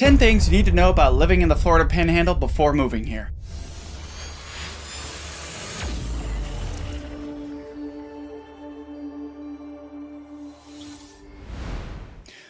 10 things you need to know about living in the Florida Panhandle before moving here.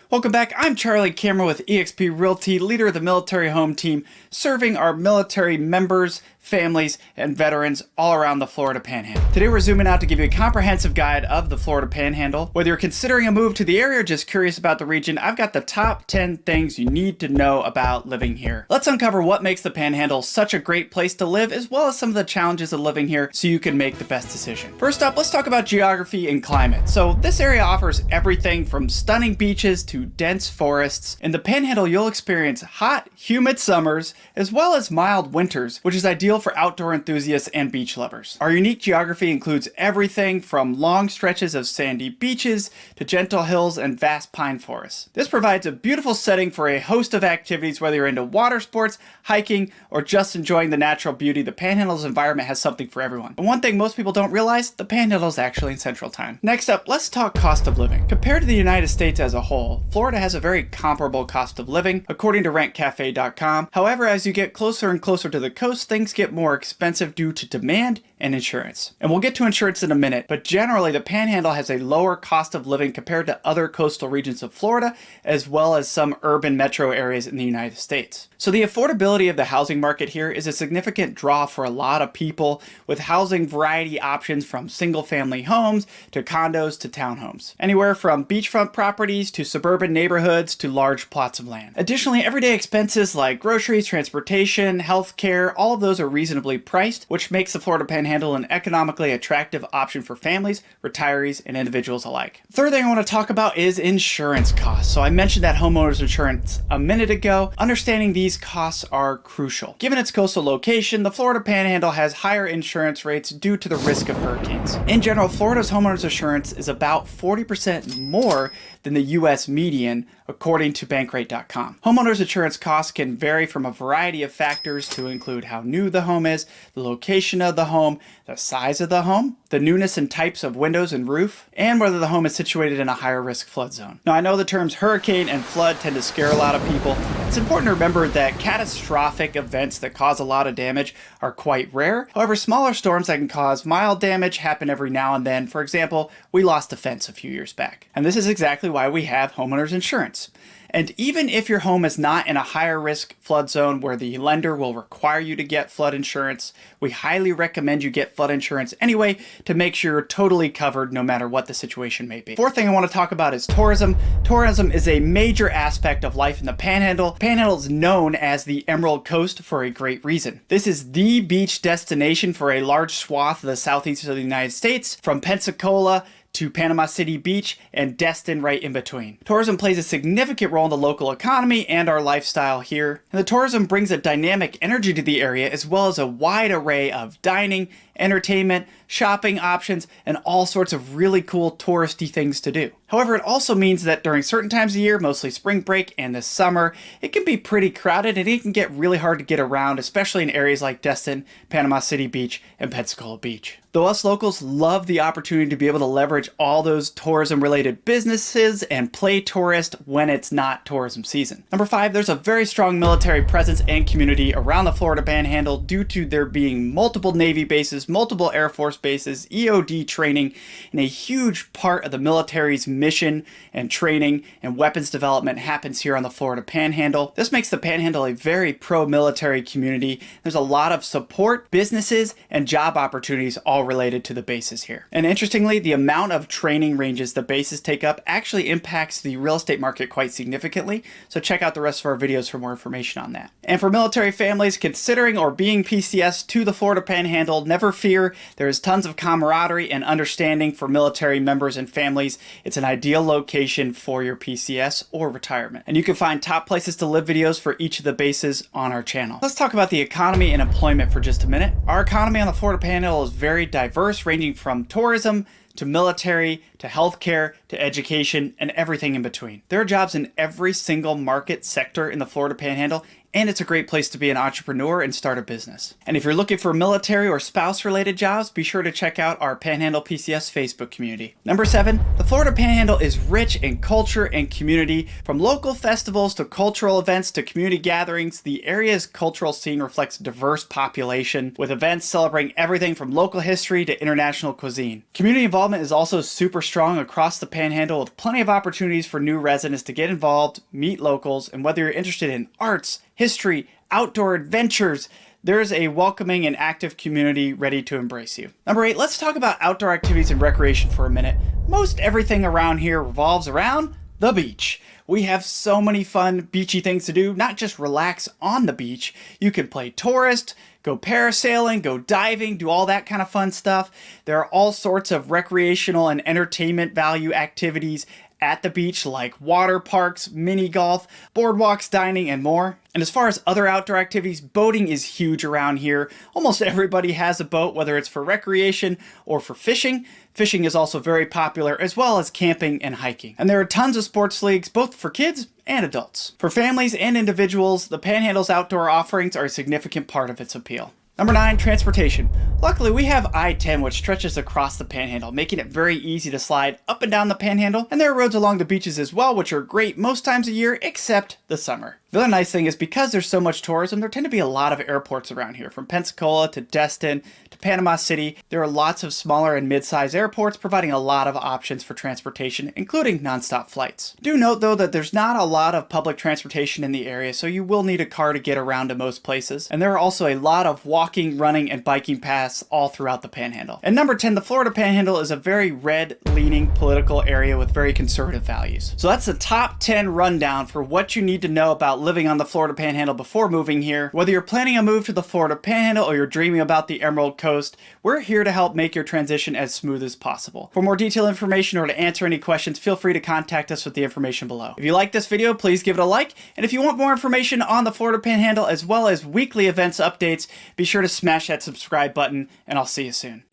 Welcome back. I'm Charlie Cameron with eXp Realty, leader of the military home team, serving our military members, families, and veterans all around the Florida Panhandle. Today we're zooming out to give you a comprehensive guide of the Florida Panhandle. Whether you're considering a move to the area or just curious about the region, I've got the top 10 things you need to know about living here. Let's uncover what makes the Panhandle such a great place to live, as well as some of the challenges of living here so you can make the best decision. First up, let's talk about geography and climate. So this area offers everything from stunning beaches to dense forests. In the Panhandle, you'll experience hot, humid summers, as well as mild winters, which is ideal for outdoor enthusiasts and beach lovers. Our unique geography includes everything from long stretches of sandy beaches to gentle hills and vast pine forests. This provides a beautiful setting for a host of activities, whether you're into water sports, hiking, or just enjoying the natural beauty. The Panhandle's environment has something for everyone. And one thing most people don't realize, the Panhandle is actually in Central Time. Next up, let's talk cost of living. Compared to the United States as a whole, Florida has a very comparable cost of living, according to rentcafe.com. However, as you get closer and closer to the coast, things get more expensive due to demand and insurance. And we'll get to insurance in a minute, but generally the Panhandle has a lower cost of living compared to other coastal regions of Florida, as well as some urban metro areas in the United States. So the affordability of the housing market here is a significant draw for a lot of people, with housing variety options from single family homes to condos to townhomes. Anywhere from beachfront properties to suburban neighborhoods to large plots of land. Additionally, everyday expenses like groceries, transportation, healthcare, all of those are reasonably priced, which makes the Florida Panhandle an economically attractive option for families, retirees, and individuals alike. Third thing I want to talk about is insurance costs. So I mentioned that homeowners insurance a minute ago. Understanding these costs are crucial. Given its coastal location, the Florida Panhandle has higher insurance rates due to the risk of hurricanes. In general, Florida's homeowners insurance is about 40% more than the US median, according to bankrate.com. Homeowners insurance costs can vary from a variety of factors to include how new the home is, the location of the home, the size of the home, the newness and types of windows and roof, and whether the home is situated in a higher risk flood zone. Now, I know the terms hurricane and flood tend to scare a lot of people. It's important to remember that catastrophic events that cause a lot of damage are quite rare. However, smaller storms that can cause mild damage happen every now and then. For example, we lost a fence a few years back. And this is exactly why we have homeowners insurance. And even if your home is not in a higher risk flood zone where the lender will require you to get flood insurance, we highly recommend you get flood insurance anyway to make sure you're totally covered no matter what the situation may be. Fourth thing I want to talk about is tourism. Tourism is a major aspect of life in the Panhandle. Panhandle is known as the Emerald Coast for a great reason. This is the beach destination for a large swath of the southeast of the United States, from Pensacola to Panama City Beach and Destin right in between. Tourism plays a significant role in the local economy and our lifestyle here. And the tourism brings a dynamic energy to the area, as well as a wide array of dining, entertainment, shopping options, and all sorts of really cool touristy things to do. However, it also means that during certain times of year, mostly spring break and the summer, it can be pretty crowded and it can get really hard to get around, especially in areas like Destin, Panama City Beach, and Pensacola Beach. Though us locals love the opportunity to be able to leverage all those tourism-related businesses and play tourist when it's not tourism season. Number 5, there's a very strong military presence and community around the Florida Panhandle due to there being multiple Navy bases, multiple Air Force bases, EOD training, and a huge part of the military's mission and training and weapons development happens here on the Florida Panhandle. This makes the Panhandle a very pro-military community. There's a lot of support, businesses, and job opportunities all related to the bases here. And interestingly, the amount of training ranges the bases take up actually impacts the real estate market quite significantly, so check out the rest of our videos for more information on that. And for military families considering or being PCS to the Florida Panhandle, never fear, there is tons of camaraderie and understanding for military members and families. It's an ideal location for your PCS or retirement. And you can find top places to live videos for each of the bases on our channel. Let's talk about the economy and employment for just a minute. Our economy on the Florida Panhandle is very diverse, ranging from tourism to military to healthcare to education and everything in between. There are jobs in every single market sector in the Florida Panhandle, and it's a great place to be an entrepreneur and start a business. And if you're looking for military or spouse-related jobs, be sure to check out our Panhandle PCS Facebook community. Number 7, the Florida Panhandle is rich in culture and community. From local festivals to cultural events to community gatherings, the area's cultural scene reflects a diverse population, with events celebrating everything from local history to international cuisine. Community involvement is also super strong across the Panhandle, with plenty of opportunities for new residents to get involved, meet locals, and whether you're interested in arts, history, outdoor adventures, there's a welcoming and active community ready to embrace you. Number 8, let's talk about outdoor activities and recreation for a minute. Most everything around here revolves around the beach. We have so many fun beachy things to do, not just relax on the beach. You can play tourist, go parasailing, go diving, do all that kind of fun stuff. There are all sorts of recreational and entertainment value activities at the beach, like water parks, mini golf, boardwalks, dining, and more. And as far as other outdoor activities, boating is huge around here. Almost everybody has a boat, whether it's for recreation or for fishing. Fishing is also very popular, as well as camping and hiking. And there are tons of sports leagues, both for kids and adults. For families and individuals, the Panhandle's outdoor offerings are a significant part of its appeal. Number 9, transportation. Luckily, we have I-10, which stretches across the Panhandle, making it very easy to slide up and down the Panhandle. And there are roads along the beaches as well, which are great most times of year, except the summer. The other nice thing is, because there's so much tourism, there tend to be a lot of airports around here. From Pensacola to Destin to Panama City, there are lots of smaller and mid-sized airports providing a lot of options for transportation, including nonstop flights. Do note, though, that there's not a lot of public transportation in the area, so you will need a car to get around to most places. And there are also a lot of walking, running, and biking paths all throughout the Panhandle. And number 10, the Florida Panhandle is a very red-leaning political area with very conservative values. So that's the top 10 rundown for what you need to know about living on the Florida Panhandle before moving here. Whether you're planning a move to the Florida Panhandle or you're dreaming about the Emerald Coast, we're here to help make your transition as smooth as possible. For more detailed information or to answer any questions, feel free to contact us with the information below. If you like this video, please give it a like. And if you want more information on the Florida Panhandle as well as weekly events updates, be sure to smash that subscribe button, and I'll see you soon.